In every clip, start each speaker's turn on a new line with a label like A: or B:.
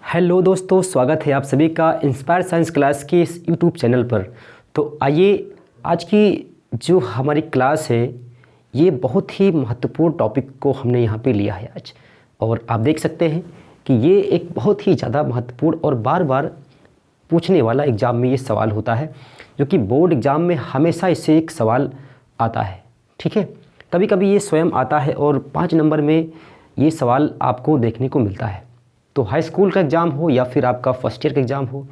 A: Hello दोस्तों, स्वागत है आप सभी का इंस्पायर साइंस क्लास के इस यूट्यूब चैनल पर। तो आइए, आज की जो हमारी क्लास है ये बहुत ही महत्वपूर्ण टॉपिक को हमने यहाँ पे लिया है आज। और आप देख सकते हैं कि ये एक बहुत ही ज़्यादा महत्वपूर्ण और बार बार पूछने वाला एग्ज़ाम में ये सवाल होता है, जो कि बोर्ड एग्ज़ाम में हमेशा इससे एक सवाल आता है। ठीक है, कभी कभी ये स्वयं आता है और 5 नंबर में ये सवाल आपको देखने को मिलता है। तो हाई स्कूल का एग्ज़ाम हो या फिर आपका फर्स्ट ईयर का एग्ज़ाम हो,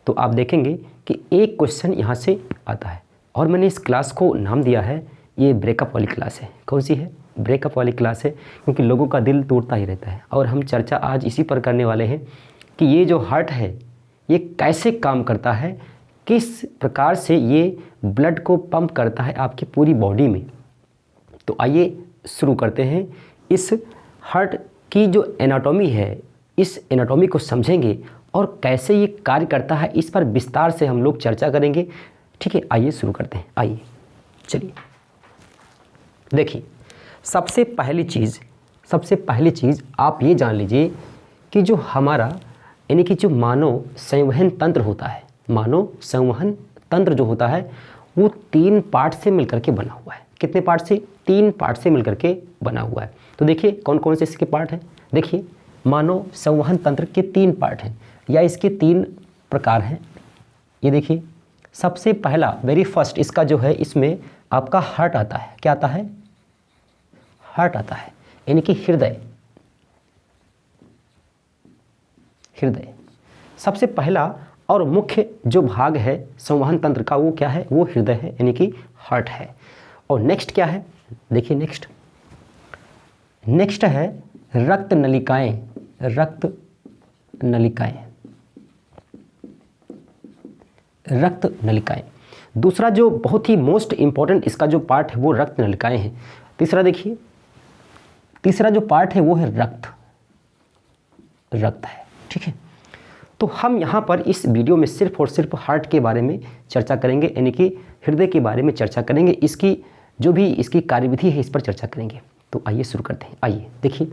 A: तो आप देखेंगे कि एक क्वेश्चन यहाँ से आता है। और मैंने इस क्लास को नाम दिया है, ये ब्रेकअप वाली क्लास है। कौन सी है? ब्रेकअप वाली क्लास है, क्योंकि लोगों का दिल टूटता ही रहता है। और हम चर्चा आज इसी पर करने वाले हैं कि ये जो हार्ट है ये कैसे काम करता है, किस प्रकार से ये ब्लड को पंप करता है आपकी पूरी बॉडी में। तो आइए शुरू करते हैं। इस हार्ट की जो एनाटॉमी है, इस एनाटॉमी को समझेंगे और कैसे ये कार्य करता है, इस पर विस्तार से हम लोग चर्चा करेंगे। ठीक है, आइए शुरू करते हैं। आइए, चलिए देखिए, सबसे पहली चीज़ आप ये जान लीजिए कि जो हमारा यानी कि जो मानव संवहन तंत्र होता है, मानव संवहन तंत्र जो होता है वो 3 पार्ट से मिलकर के बना हुआ है। कितने पार्ट से? 3 पार्ट से मिलकर के बना हुआ है। तो देखिए कौन कौन से इसके पार्ट हैं। देखिए, मानव संवहन तंत्र के 3 पार्ट हैं या इसके 3 प्रकार हैं। ये देखिए, सबसे पहला वेरी फर्स्ट इसका जो है, इसमें आपका हार्ट आता है। क्या आता है? हार्ट आता है, यानी कि हृदय। सबसे पहला और मुख्य जो भाग है संवहन तंत्र का वो क्या है? वो हृदय है, यानी कि हार्ट है। और नेक्स्ट क्या है? देखिए नेक्स्ट है रक्त नलिकाएं। दूसरा जो बहुत ही मोस्ट इंपॉर्टेंट इसका जो पार्ट है वो रक्त नलिकाएं हैं। तीसरा देखिए, तीसरा जो पार्ट है वो है रक्त है। ठीक है, तो हम यहाँ पर इस वीडियो में सिर्फ और सिर्फ हार्ट के बारे में चर्चा करेंगे, यानी कि हृदय के बारे में चर्चा करेंगे। इसकी जो भी इसकी कार्यविधि है इस पर चर्चा करेंगे। तो आइए शुरू करते हैं। आइए देखिए,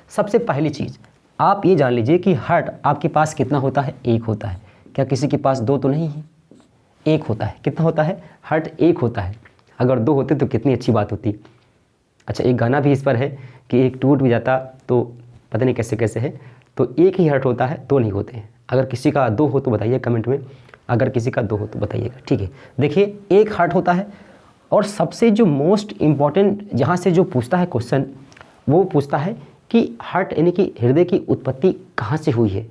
A: सबसे पहली चीज़ आप ये जान लीजिए कि हार्ट आपके पास कितना होता है? 1 होता है। क्या किसी के पास 2 तो नहीं है? 1 होता है। कितना होता है? हार्ट 1 होता है। अगर 2 होते तो कितनी अच्छी बात होती। अच्छा, एक गाना भी इस पर है कि एक टूट भी जाता तो पता नहीं कैसे कैसे है। तो 1 ही हार्ट होता है, 2 नहीं होते हैं। अगर किसी का 2 हो तो बताइए कमेंट में, अगर किसी का 2 हो तो बताइएगा। ठीक है, देखिए 1 हार्ट होता है। और सबसे जो मोस्ट इम्पॉर्टेंट जहाँ से जो पूछता है क्वेश्चन, वो पूछता है कि हार्ट यानी कि हृदय की उत्पत्ति कहाँ से हुई है।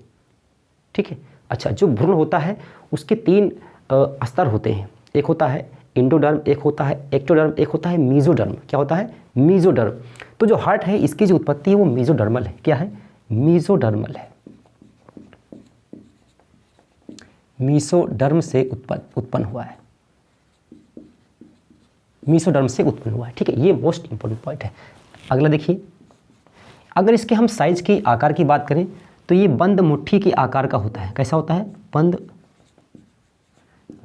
A: ठीक है, अच्छा, जो भ्रूण होता है उसके 3 स्तर होते हैं। एक होता है इंडोडर्म, एक होता है एक्टोडर्म, एक होता है मीजोडर्म। क्या होता है? मीजोडर्म। तो जो हार्ट है इसकी जो उत्पत्ति है वो मीजोडर्मल है। क्या है? मीजोडर्मल है। मीजोडर्म से उत्पन्न हुआ है। मीजोडर्म से उत्पन्न हुआ है। ठीक है, ये मोस्ट इंपॉर्टेंट पॉइंट है। अगला देखिए, अगर इसके हम साइज की आकार की बात करें तो ये बंद मुट्ठी के आकार का होता है। कैसा होता है?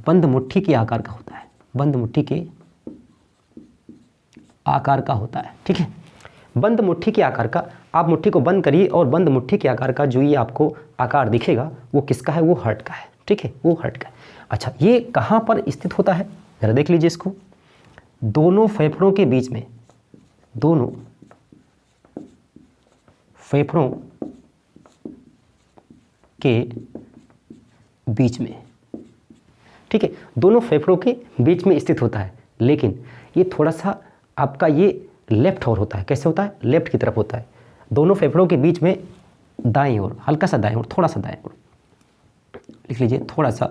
A: बंद मुट्ठी के आकार का होता है। बंद मुट्ठी के आकार का होता है। ठीक है, बंद मुट्ठी के आकार का। आप मुट्ठी को बंद करिए और बंद मुट्ठी के आकार का जो ये आपको आकार दिखेगा वो किसका है? वो हार्ट का है। ठीक है, वो हार्ट का है। अच्छा, ये कहाँ पर स्थित होता है? जरा देख लीजिए इसको। दोनों फेफड़ों के बीच में, दोनों फेफड़ों के बीच में। ठीक है, दोनों फेफड़ों के बीच में स्थित होता है, लेकिन ये थोड़ा सा आपका ये लेफ्ट ओर होता है। कैसे होता है? लेफ्ट की तरफ होता है। दोनों फेफड़ों के बीच में दाएं ओर, हल्का सा दाएं ओर, थोड़ा सा दाएं ओर लिख लीजिए। थोड़ा सा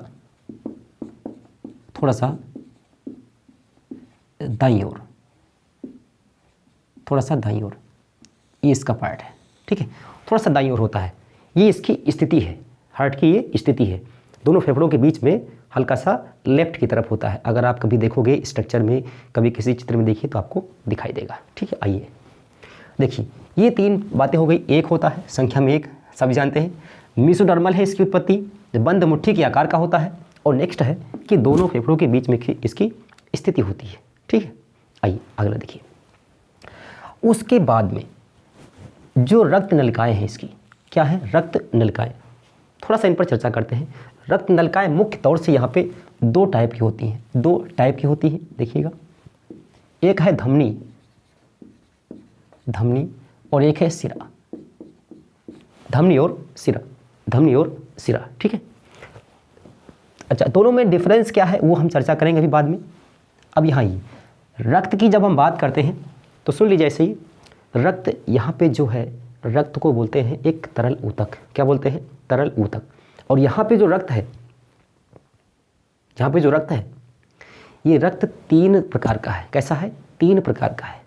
A: दाईं ओर, थोड़ा सा दाईं ओर, ये इसका पार्ट है। ठीक है, थोड़ा सा दाईं ओर होता है। ये इसकी स्थिति है, हार्ट की ये स्थिति है। दोनों फेफड़ों के बीच में हल्का सा लेफ्ट की तरफ होता है। अगर आप कभी देखोगे स्ट्रक्चर में, कभी किसी चित्र में देखिए तो आपको दिखाई देगा। ठीक है, आइए देखिए, ये 3 बातें हो गई। 1 होता है, संख्या में 1, सभी जानते हैं। मीजोडर्मल है इसकी उत्पत्ति, बंद मुट्ठी के आकार का होता है। और नेक्स्ट है कि दोनों फेफड़ों के बीच में इसकी स्थिति होती है। ठीक है, आइए अगला देखिए। उसके बाद में जो रक्त नलिकाएं हैं इसकी, क्या है? रक्त नलिकाएँ। थोड़ा सा इन पर चर्चा करते हैं। रक्त नलिकाएँ मुख्य तौर से यहाँ पे दो टाइप की होती हैं, दो टाइप की होती हैं, देखिएगा। एक है धमनी, धमनी, और एक है सिरा। धमनी और सिरा, धमनी और सिरा, ठीक है। अच्छा, दोनों में डिफरेंस क्या है वो हम चर्चा करेंगे अभी बाद में। अब यहाँ ही रक्त की जब हम बात करते हैं तो सुन लीजिए ऐसे ही, रक्त यहाँ पे जो है, रक्त को बोलते हैं एक तरल ऊतक। क्या बोलते हैं? तरल ऊतक। और यहाँ पे जो रक्त है, यहाँ पे जो रक्त है, ये रक्त 3 प्रकार का है। कैसा है? 3 प्रकार का है।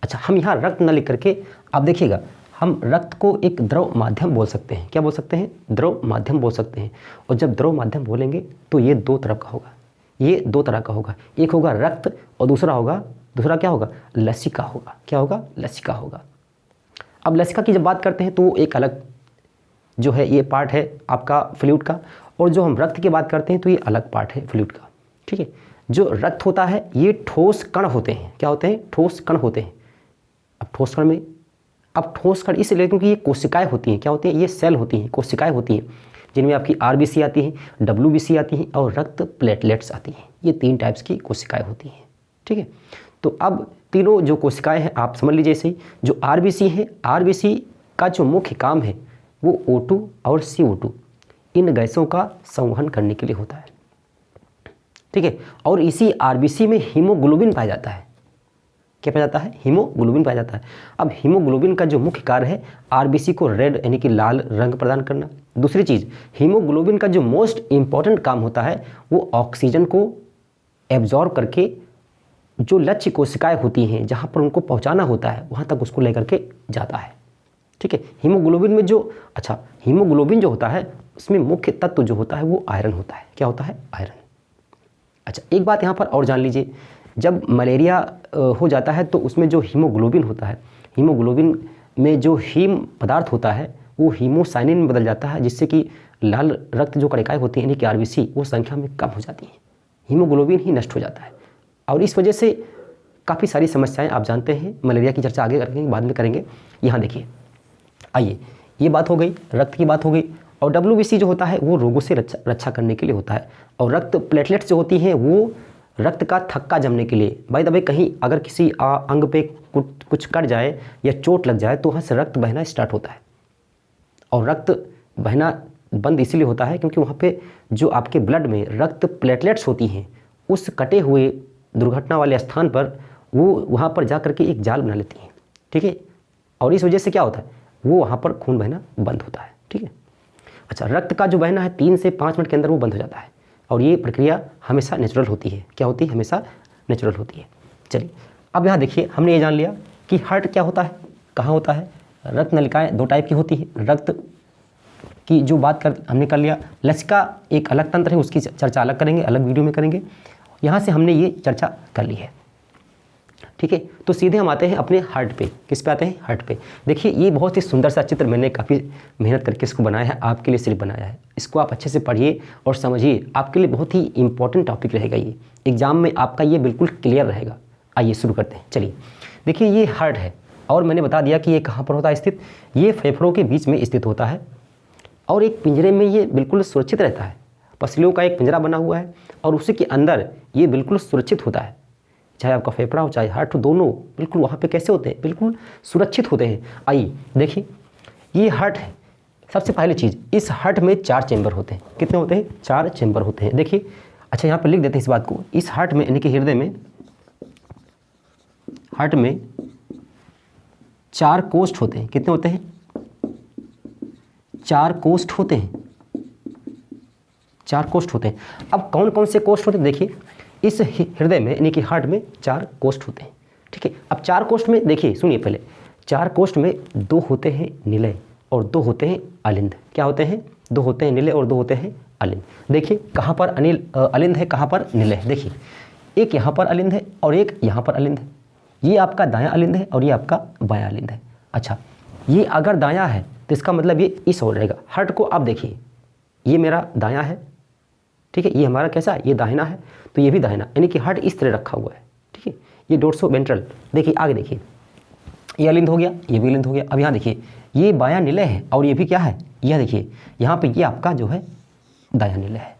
A: अच्छा, हम यहाँ रक्त न लिख करके आप देखिएगा, हम रक्त को एक द्रव माध्यम बोल सकते हैं। क्या बोल सकते हैं? द्रव माध्यम बोल सकते हैं। और जब द्रव माध्यम बोलेंगे तो ये 2 तरह का होगा, ये 2 तरह का होगा। एक होगा रक्त और दूसरा क्या होगा? लसिका होगा। क्या होगा? लसिका होगा। अब लसिका की जब बात करते हैं तो एक अलग जो है ये पार्ट है आपका फ्लूइड का, और जो हम रक्त की बात करते हैं तो ये अलग पार्ट है फ्लूइड का, ठीक है। जो रक्त होता है ये ठोस कण होते हैं। क्या होते हैं? ठोस कण होते हैं। अब ठोस कण में, अब ठोस कण इसलिए क्योंकि ये कोशिकाएं होती हैं। क्या होती हैं? ये सेल होती हैं, कोशिकाएं होती हैं, जिनमें आपकी RBC आती है, WBC आती है और रक्त प्लेटलेट्स आती हैं। ये 3 टाइप्स की कोशिकाएं होती हैं, ठीक है। तो अब तीनों जो कोशिकाएं हैं आप समझ लीजिए इसे। जो RBC है, RBC का जो मुख्य काम है वो O2 और CO2 इन गैसों का संवहन करने के लिए होता है, ठीक है। और इसी RBC में हीमोग्लोबिन पाया जाता है। क्या पाया जाता है? हीमोग्लोबिन पाया जाता है। अब हीमोग्लोबिन का जो मुख्य कार्य है RBC को रेड यानी कि लाल रंग प्रदान करना। दूसरी चीज़, हीमोग्लोबिन का जो मोस्ट इम्पॉर्टेंट काम होता है वो ऑक्सीजन को एब्जॉर्ब करके जो लक्ष्य कोशिकाएं होती हैं जहाँ पर उनको पहुँचाना होता है वहाँ तक उसको लेकर के जाता है, ठीक है। हीमोग्लोबिन में जो, अच्छा, हीमोग्लोबिन जो होता है उसमें मुख्य तत्व जो होता है वो आयरन होता है। क्या होता है? आयरन। अच्छा, एक बात यहाँ पर और जान लीजिए, जब मलेरिया हो जाता है तो उसमें जो हीमोग्लोबिन होता है, हीमोग्लोबिन में जो हीम पदार्थ होता है वो हीमोसाइनिन में बदल जाता है, जिससे कि लाल रक्त जो कणिकाएं होती हैं यानी कि RBC वो संख्या में कम हो जाती हैं, हीमोग्लोबिन ही नष्ट हो जाता है। और इस वजह से काफ़ी सारी समस्याएं आप जानते हैं। मलेरिया की चर्चा आगे करेंगे, बाद में करेंगे। यहाँ देखिए, आइए, ये बात हो गई, रक्त की बात हो गई। और WBC जो होता है वो रोगों से रक्षा करने के लिए होता है। और रक्त प्लेटलेट्स जो होती हैं वो रक्त का थक्का जमने के लिए। बाय द वे, कहीं अगर किसी अंग पे कुछ कट जाए या चोट लग जाए तो वहाँ से रक्त बहना स्टार्ट होता है। और रक्त बहना बंद इसलिए होता है क्योंकि वहाँ पे जो आपके ब्लड में रक्त प्लेटलेट्स होती हैं उस कटे हुए दुर्घटना वाले स्थान पर वो वहाँ पर जा करके एक जाल बना लेती हैं, ठीक है। और इस वजह से क्या होता है? वो वहाँ पर खून बहना बंद होता है, ठीक है। अच्छा, रक्त का जो बहना है 3 से 5 मिनट के अंदर वो बंद हो जाता है। और ये प्रक्रिया हमेशा नेचुरल होती है। क्या होती है? हमेशा नेचुरल होती है। चलिए, अब यहाँ देखिए, हमने ये जान लिया कि हार्ट क्या होता है, कहाँ होता है। रक्त नलिकाएँ 2 टाइप की होती है। रक्त की जो बात कर हमने कर लिया। लसिका एक अलग तंत्र है, उसकी चर्चा अलग करेंगे, अलग वीडियो में करेंगे। यहाँ से हमने ये चर्चा कर ली है, ठीक है। तो सीधे हम आते हैं अपने हार्ट पे। किस पे आते हैं? हार्ट पे। देखिए, ये बहुत ही सुंदर सा चित्र मैंने काफ़ी मेहनत करके इसको बनाया है, आपके लिए सिर्फ बनाया है। इसको आप अच्छे से पढ़िए और समझिए, आपके लिए बहुत ही इंपॉर्टेंट टॉपिक रहेगा ये। एग्जाम में आपका ये बिल्कुल क्लियर रहेगा। आइए शुरू करते हैं। चलिए, देखिए, ये हार्ट है और मैंने बता दिया कि ये कहाँ पर होता है स्थित। ये फेफड़ों के बीच में स्थित होता है और एक पिंजरे में ये बिल्कुल सुरक्षित रहता है। पसलियों का एक पिंजरा बना हुआ है और उसी के अंदर ये बिल्कुल सुरक्षित होता है। चाहे आपका फेफड़ा हो चाहे हार्ट हो, दोनों बिल्कुल वहाँ पे कैसे होते हैं? बिल्कुल सुरक्षित होते हैं। आइए देखिए, ये हार्ट है। सबसे पहली चीज़, इस हार्ट में 4 चेंबर होते हैं। कितने होते हैं? 4 चेंबर होते हैं। देखिए, अच्छा, यहाँ पर लिख देते हैं इस बात को। इस हार्ट में यानी कि हृदय में, हार्ट में 4 कोष्ठ होते हैं। कितने होते हैं? 4 कोष्ठ होते हैं। 4 कोष्ठ होते हैं। अब कौन कौन से कोष्ठ होते हैं? देखिए, इस हृदय में यानी कि हार्ट में 4 कोष्ठ होते हैं, ठीक है। अब 4 कोष्ठ में देखिए, सुनिए पहले, 4 कोष्ठ में 2 होते हैं निलय और 2 होते हैं अलिंद। क्या होते हैं? 2 होते हैं निलय और 2 होते हैं अलिंद। देखिए, कहाँ पर अलिंद है, कहाँ पर निलय है। देखिए, एक यहाँ पर अलिंद है और एक यहाँ पर अलिंद है। ये आपका दायां अलिंद है और ये आपका बायां अलिंद है। अच्छा, ये अगर दायां है तो इसका मतलब ये इस ओर रहेगा। हार्ट को आप देखिए, ये मेरा दायां है, ठीक है। ये हमारा कैसा है? ये दाहिना है, तो ये भी दाहिना, यानी कि हार्ट इस तरह रखा हुआ है, ठीक है। ये डोर्सो वेंट्रल। देखिए, आगे देखिए, ये अलिंद हो गया, ये भी अलिंद हो गया। अब यहाँ देखिए ये बायां निलय है और ये भी क्या है, यह देखिए यहाँ पे ये आपका जो है दायां निलय है।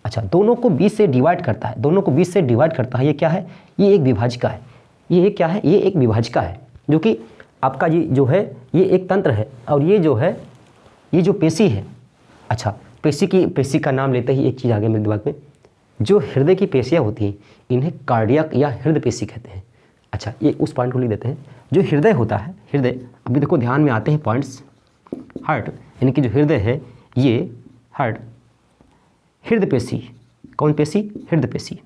A: अच्छा, दोनों को 20 से डिवाइड करता है, दोनों को 20 से डिवाइड करता है। ये क्या है, ये एक विभाजिका है। ये क्या है, ये एक विभाजिका है, जो कि आपका ये जो है ये एक तंत्र है। और ये जो है ये जो पेशी है, अच्छा पेशी का नाम लेते ही एक चीज़ आ गया मेरे दिमाग में, जो हृदय की पेशियाँ होती हैं इन्हें कार्डियक या हृदय पेशी कहते हैं। अच्छा, ये उस पॉइंट को लिख देते हैं। जो हृदय होता है, हृदय अभी देखो ध्यान में आते हैं पॉइंट्स। हार्ट यानी कि जो हृदय है ये हार्ट, हृदय पेशी, कौन पेशी, हृदय पेशी।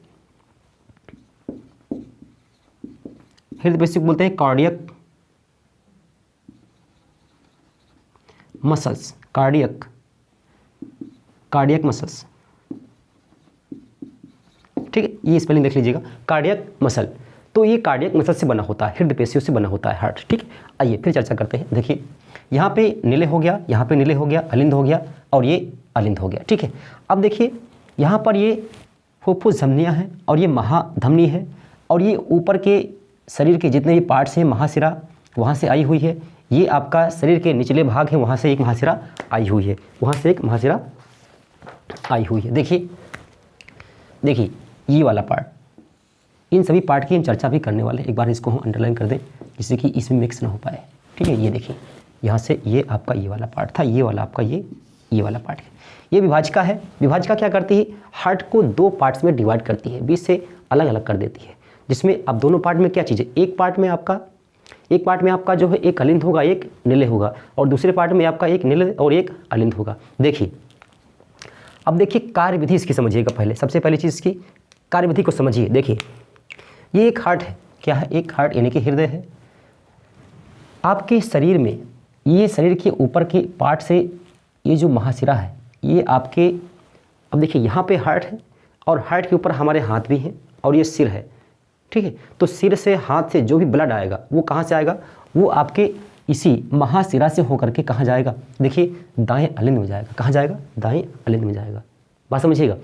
A: हृदय पेशी को बोलते हैं कार्डियक मसल्स, कार्डियक मसल्स। ठीक है, ये स्पेलिंग देख लीजिएगा, कार्डियक मसल। तो ये कार्डियक मसल से बना होता है, हृदय पेशियों से बना होता है हार्ट। ठीक, आइए फिर चर्चा करते हैं। देखिए यहाँ पे निलय हो गया, यहाँ पे निलय हो गया, अलिंद हो गया और ये अलिंद हो गया। ठीक है, अब देखिए यहाँ पर ये फुफ्फुस धमनियाँ हैं और ये महाधमनी है और ये ऊपर के शरीर के जितने भी पार्ट्स हैं, महाशिरा वहाँ से आई हुई है। ये आपका शरीर के निचले भाग है, वहाँ से एक महाशिरा आई हुई है, वहाँ से एक महाशिरा आई हुई है। देखिए देखिए ये वाला पार्ट, इन सभी पार्ट की हम चर्चा भी करने वाले हैं। एक बार इसको हम अंडरलाइन कर दें जिससे कि इसमें मिक्स ना हो पाए। ठीक है, ये देखिए यहाँ से ये आपका ये वाला पार्ट था, ये वाला आपका ये वाला पार्ट है। ये विभाजिका है। विभाजिका क्या करती है, हार्ट को 2 पार्ट्स में डिवाइड करती है, 20 से अलग अलग कर देती है। जिसमें अब दोनों पार्ट में क्या चीज़ है, एक पार्ट में आपका जो है एक अलिंद होगा, एक निलय होगा, और दूसरे पार्ट में आपका एक निलय और एक अलिंद होगा। देखिए अब देखिए कार्यविधि इसकी समझिएगा। पहले सबसे पहली चीज़ की कार्यविधि को समझिए। देखिए ये एक हार्ट है, क्या है, एक हार्ट यानी कि हृदय है। आपके शरीर में ये शरीर के ऊपर के पार्ट से ये जो महाशिरा है ये आपके, अब देखिए यहाँ पे हार्ट है और हार्ट के ऊपर हमारे हाथ भी हैं और ये सिर है। ठीक है, तो सिर से हाथ से जो भी ब्लड आएगा वो कहाँ से आएगा, वो आपके इसी महाशिरा से होकर के कहाँ जाएगा, देखिए दाएं अलिंद में जाएगा। कहाँ जाएगा, दाएं अलिंद में जाएगा। बात समझिएगा।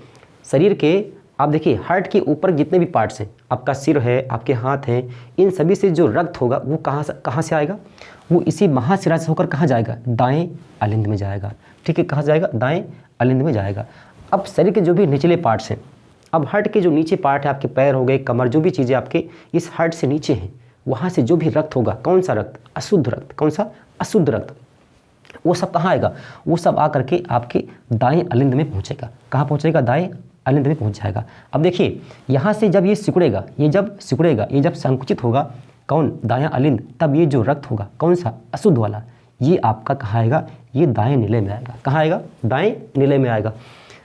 A: शरीर के आप देखिए हार्ट के ऊपर जितने भी पार्ट्स हैं, आपका सिर है, आपके हाथ हैं, इन सभी से जो रक्त होगा वो कहाँ से आएगा, वो इसी महाशिरा से होकर कहाँ जाएगा, दाएं अलिंद में जाएगा। ठीक है, कहाँ जाएगा, दाएं अलिंद में जाएगा। अब शरीर के जो भी निचले पार्ट्स हैं, अब हार्ट के जो नीचे पार्ट है, आपके पैर हो गए, कमर, जो भी चीज़ें आपके इस हार्ट से नीचे हैं, वहाँ से जो भी रक्त होगा, कौन सा रक्त, अशुद्ध रक्त, कौन सा, अशुद्ध रक्त, वो सब कहाँ आएगा, वो सब आ करके आपके दाएं अलिंद में पहुँचेगा। कहाँ पहुँचेगा, दाएं अलिंद में पहुँच जाएगा। अब देखिए यहाँ से जब ये सिकुड़ेगा, ये जब संकुचित होगा, कौन, दायां अलिंद, तब ये जो रक्त होगा कौन सा, अशुद्ध वाला, ये आपका कहाँ आएगा, ये दाएं निलय में आएगा। कहाँ आएगा, दाएं निलय में आएगा।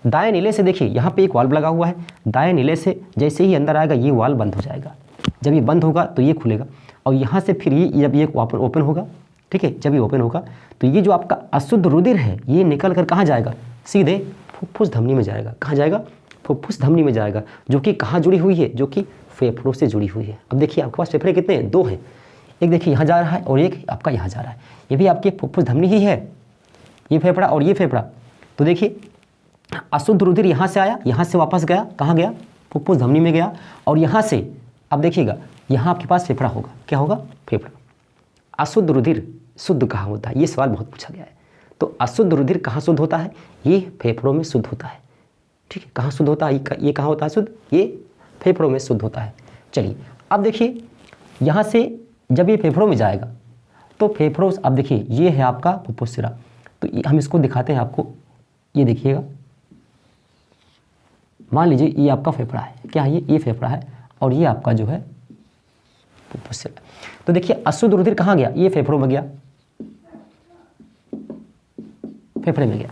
A: दाएं निलय से देखिए यहाँ पे एक वाल्व लगा हुआ है, दाएं निलय से जैसे ही अंदर आएगा ये वाल्व बंद हो जाएगा। जब ये बंद होगा तो ये खुलेगा और यहाँ से फिर ये जब ये ओपन होगा, ठीक है, जब ये ओपन होगा तो ये जो आपका अशुद्ध रुधिर है ये निकल कर कहाँ जाएगा, सीधे फुफ्फुस धमनी में जाएगा। कहाँ जाएगा, फुफ्फुस धमनी में जाएगा, जो कि कहाँ जुड़ी हुई है, जो कि फेफड़ों से जुड़ी हुई है। अब देखिए आपके पास फेफड़े कितने हैं, 2 हैं, एक देखिए यहाँ जा रहा है और एक आपका यहाँ जा रहा है। ये भी आपकी फुफ्फुस धमनी ही है, ये फेफड़ा और ये फेफड़ा। तो देखिए अशुद्ध रुधिर यहाँ से आया, यहाँ से वापस गया, कहाँ गया, फुफ्फुस धमनी में गया, और यहाँ से अब देखिएगा यहाँ आपके पास फेफड़ा होगा, क्या होगा, फेफड़ा। अशुद्ध रुधिर शुद्ध कहाँ होता है, ये सवाल बहुत पूछा गया है। तो अशुद्ध रुधिर कहाँ शुद्ध होता है, ये फेफड़ों में शुद्ध होता है। ठीक है, कहाँ शुद्ध होता है, ये कहाँ होता है शुद्ध, ये फेफड़ों में शुद्ध होता है। चलिए अब देखिए यहाँ से जब ये फेफड़ों में जाएगा तो फेफड़ों, अब देखिए ये है आपका फुफ्फुस शिरा, तो हम इसको दिखाते हैं आपको। ये देखिएगा, मान लीजिए ये आपका फेफड़ा है, क्या है ये फेफड़ा है और ये आपका जो है फुफ्फुस शिरा। तो देखिए अशुद्ध रुधिर कहाँ गया, ये फेफड़ों में गया, फेफड़े में गया।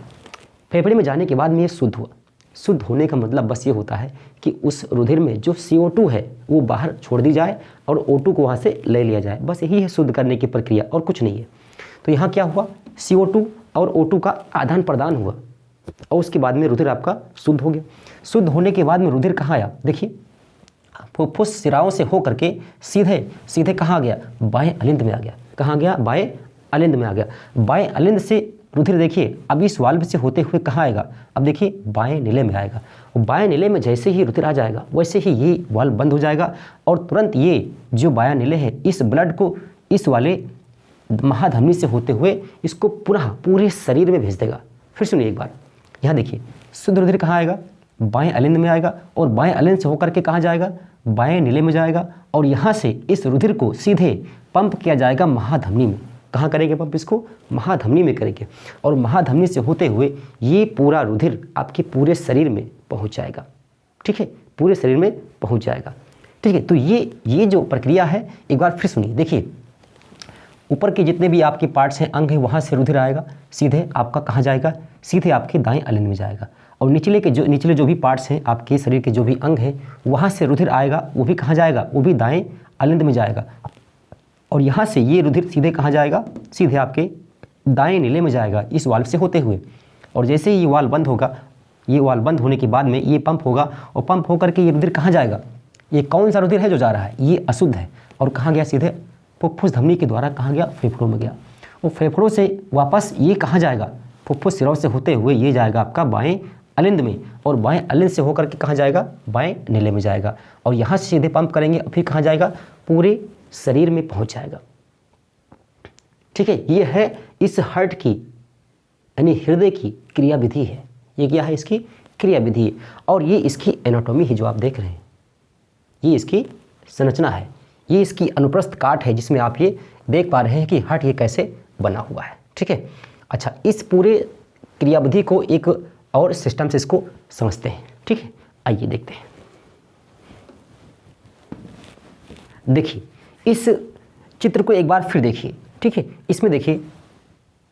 A: फेफड़े में जाने के बाद में ये शुद्ध हुआ। शुद्ध होने का मतलब बस ये होता है कि उस रुधिर में जो CO2 है वो बाहर छोड़ दी जाए और O2 को वहाँ से ले लिया जाए, बस यही है शुद्ध करने की प्रक्रिया, और कुछ नहीं है। तो यहाँ क्या हुआ, CO2 और O2 का आदान प्रदान हुआ और उसके बाद में रुधिर आपका शुद्ध हो गया। शुद्ध होने के बाद में रुधिर कहाँ आया, देखिए फुफ्फुस शिराओं से हो करके सीधे कहाँ गया, बाएं अलिंद में आ गया। कहाँ गया, बाएं अलिंद में आ गया। बाएं अलिंद से रुधिर देखिए अब इस वाल्व से होते हुए कहाँ आएगा, अब देखिए बाएं निलय में आएगा। और बाएं निलय में जैसे ही रुधिर आ जाएगा वैसे ही ये वाल्व बंद हो जाएगा और तुरंत ये जो बायां निलय है इस ब्लड को इस वाले महाधमनी से होते हुए इसको पुनः पूरे शरीर में भेज देगा। फिर सुनिए एक बार, यहाँ देखिए शुद्ध रुधिर कहाँ आएगा, बाएं अलिंद में आएगा और बाएं अलिंद से होकर के कहाँ जाएगा, बाएं नीले में जाएगा और यहाँ से इस रुधिर को सीधे पंप किया जाएगा महाधमनी में। कहाँ करेंगे पंप इसको, महाधमनी में करेंगे और महाधमनी से होते हुए ये पूरा रुधिर आपके पूरे शरीर में पहुँच जाएगा। ठीक है, पूरे शरीर में पहुँच जाएगा। ठीक है, तो ये जो प्रक्रिया है एक बार फिर सुनिए। देखिए ऊपर के जितने भी आपके पार्ट्स हैं, अंग हैं, वहाँ से रुधिर आएगा सीधे आपका कहाँ जाएगा, सीधे आपके दाएं अलिंद में जाएगा और निचले जो भी पार्ट्स हैं आपके शरीर के जो भी अंग हैं वहाँ से रुधिर आएगा, वो भी कहाँ जाएगा, वो भी दाएं अलिंद में जाएगा और यहाँ से ये रुधिर सीधे कहाँ जाएगा, सीधे आपके दाएं नीले में जाएगा इस वाल्व से होते हुए। और जैसे ही ये वाल्व बंद होगा, ये वाल्व बंद होने के बाद में ये पंप होगा और पंप होकर के ये रुधिर कहाँ जाएगा, ये कौन सा रुधिर है जो जा रहा है, ये अशुद्ध है और कहाँ गया, सीधे फुफ्फुस धमनी के द्वारा कहाँ गया, फेफड़ों में गया और फेफड़ों से वापस ये कहाँ जाएगा, फुफ्फुस सिरों से होते हुए ये जाएगा आपका बाएं अलिंद में और बाएं अलिंद से होकर के कहाँ जाएगा, बाएं नीले में जाएगा और यहाँ से सीधे पंप करेंगे फिर कहाँ जाएगा, पूरे शरीर में पहुँच जाएगा। ठीक है, ये है इस हार्ट की यानी हृदय की क्रिया विधि है। ये क्या है, इसकी क्रिया विधि है और ये इसकी एनाटॉमी है जो आप देख रहे हैं, ये इसकी संरचना है, ये इसकी अनुप्रस्थ काट है जिसमें आप ये देख पा रहे हैं कि हार्ट ये कैसे बना हुआ है। ठीक है, अच्छा इस पूरे क्रियाविधि को एक और सिस्टम से इसको समझते हैं। ठीक है, आइए देखते हैं। देखिए इस चित्र को एक बार फिर देखिए। ठीक है, इसमें देखिए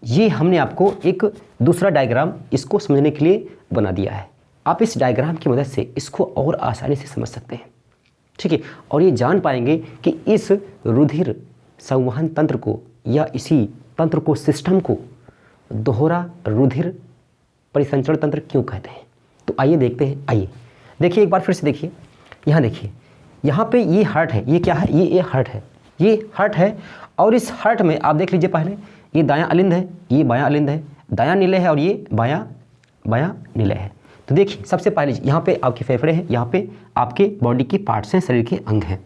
A: ये हमने आपको एक दूसरा डायग्राम इसको समझने के लिए बना दिया है। आप इस डायग्राम की मदद से इसको और आसानी से समझ सकते हैं। ठीक है, और ये जान पाएंगे कि इस रुधिर संवहन तंत्र को या इसी तंत्र को, सिस्टम को दोहरा रुधिर परिसंचरण तंत्र क्यों कहते हैं। तो आइए देखते हैं। आइए देखिए एक बार फिर से देखिए, यहाँ देखिए, यहाँ पे ये हार्ट है, ये क्या है, ये हार्ट है, ये हार्ट है और इस हार्ट में आप देख लीजिए पहले ये दायां अलिंद है, ये बायां अलिंद है, दायां नीले है और ये बायां नीले है। तो देखिए सबसे पहले यहाँ पे आपके फेफड़े हैं, यहाँ पे आपके बॉडी के पार्ट्स हैं, शरीर के अंग हैं।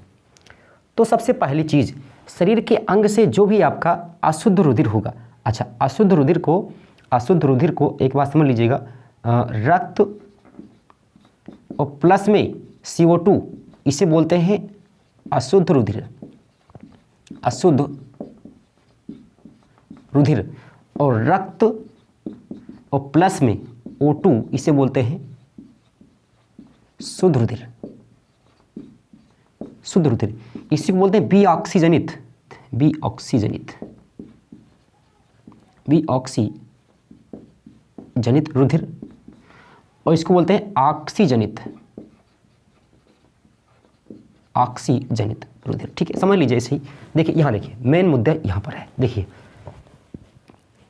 A: तो सबसे पहली चीज़, शरीर के अंग से जो भी आपका अशुद्ध रुधिर होगा, अच्छा अशुद्ध रुधिर को एक बात समझ लीजिएगा, रक्त और प्लस में CO2 इसे बोलते हैं अशुद्ध रुधिर, अशुद्ध रुधिर और रक्त और प्लस में O2 इसे बोलते हैं शुद्ध रुधिर, शुद्ध रुधिर इसी को बोलते हैं बीऑक्सीजनित, बीऑक्सीजनित रुधिर और इसको बोलते हैं ऑक्सीजनित रुधिर। ठीक है, समझ लीजिए ऐसे ही। देखिए यहाँ देखिए मेन मुद्दा यहाँ पर है। देखिए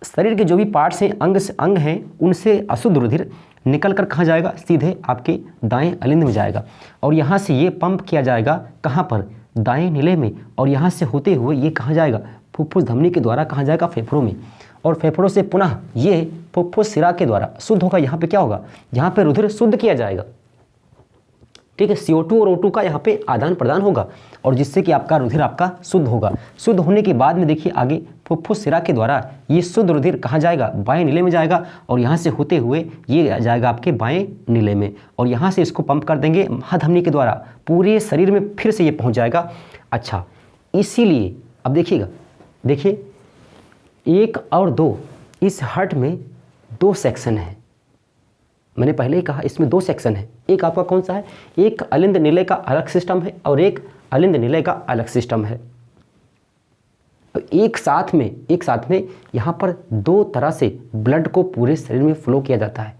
A: शरीर के जो भी पार्ट्स हैं, अंग हैं, उनसे अशुद्ध रुधिर निकल कर कहाँ जाएगा, सीधे आपके दाएं अलिंद में जाएगा और यहाँ से ये पंप किया जाएगा कहाँ पर, दाएं नीले में और यहाँ से होते हुए ये कहाँ जाएगा, फुफ्फुस धमनी के द्वारा कहाँ जाएगा, फेफड़ों में और फेफड़ों से पुनः ये फुफ्फुस सिरा के द्वारा शुद्ध होगा। यहाँ पे क्या होगा, यहाँ पे रुधिर शुद्ध किया जाएगा। ठीक है, CO2 और O2 का यहाँ पे आदान प्रदान होगा और जिससे कि आपका रुधिर आपका शुद्ध होगा। शुद्ध होने के बाद में देखिए आगे फुफ्फुस सिरा के द्वारा ये शुद्ध रुधिर कहाँ जाएगा, बाएं नीले में जाएगा और यहाँ से होते हुए ये जाएगा आपके बाएं नीले में और यहाँ से इसको पंप कर देंगे महाधमनी के द्वारा, पूरे शरीर में फिर से ये पहुँच जाएगा। अच्छा इसीलिए अब देखिएगा, देखिए 1 और 2, इस हार्ट में 2 सेक्शन है। मैंने पहले ही कहा इसमें 2 सेक्शन है। एक आपका कौन सा है, एक अलिंद नीले का अलग सिस्टम है और एक अलिंद नीले का अलग सिस्टम है। एक साथ में यहाँ पर 2 तरह से ब्लड को पूरे शरीर में फ्लो किया जाता है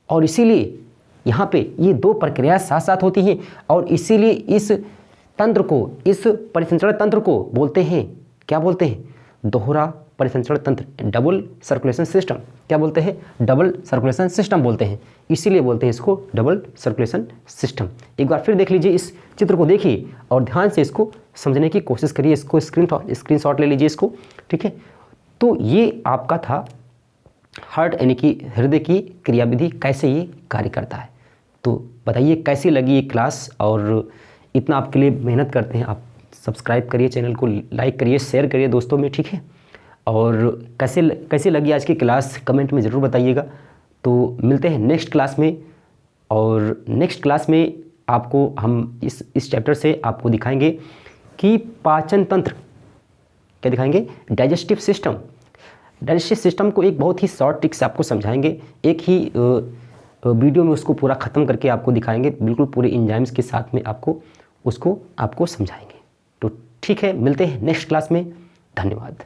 A: और इसीलिए यहाँ पे ये 2 प्रक्रियाएं साथ साथ होती हैं और इसीलिए इस तंत्र को, इस परिसंचरण तंत्र को बोलते हैं, क्या बोलते हैं, दोहरा परिसंचरण तंत्र, डबल सर्कुलेशन सिस्टम। क्या बोलते हैं, डबल सर्कुलेशन सिस्टम बोलते हैं, इसीलिए बोलते हैं इसको डबल सर्कुलेशन सिस्टम। एक बार फिर देख लीजिए, इस चित्र को देखिए और ध्यान से इसको समझने की कोशिश करिए। इसको स्क्रीनशॉट ले लीजिए इसको। ठीक है, तो ये आपका था हार्ट यानी कि हृदय की क्रियाविधि, कैसे ये कार्य करता है। तो बताइए कैसी लगी ये क्लास, और इतना आपके लिए मेहनत करते हैं, आप सब्सक्राइब करिए, चैनल को लाइक करिए, शेयर करिए दोस्तों में, ठीक है। और कैसे लगी आज की क्लास कमेंट में ज़रूर बताइएगा। तो मिलते हैं नेक्स्ट क्लास में, और नेक्स्ट क्लास में आपको हम इस चैप्टर से आपको दिखाएंगे कि पाचन तंत्र, क्या दिखाएंगे, डाइजेस्टिव सिस्टम को एक बहुत ही शॉर्ट ट्रिक से आपको समझाएंगे। एक ही वीडियो में उसको पूरा ख़त्म करके आपको दिखाएंगे, बिल्कुल पूरे एंजाइम्स के साथ में आपको समझाएंगे। तो ठीक है, मिलते हैं नेक्स्ट क्लास में। धन्यवाद।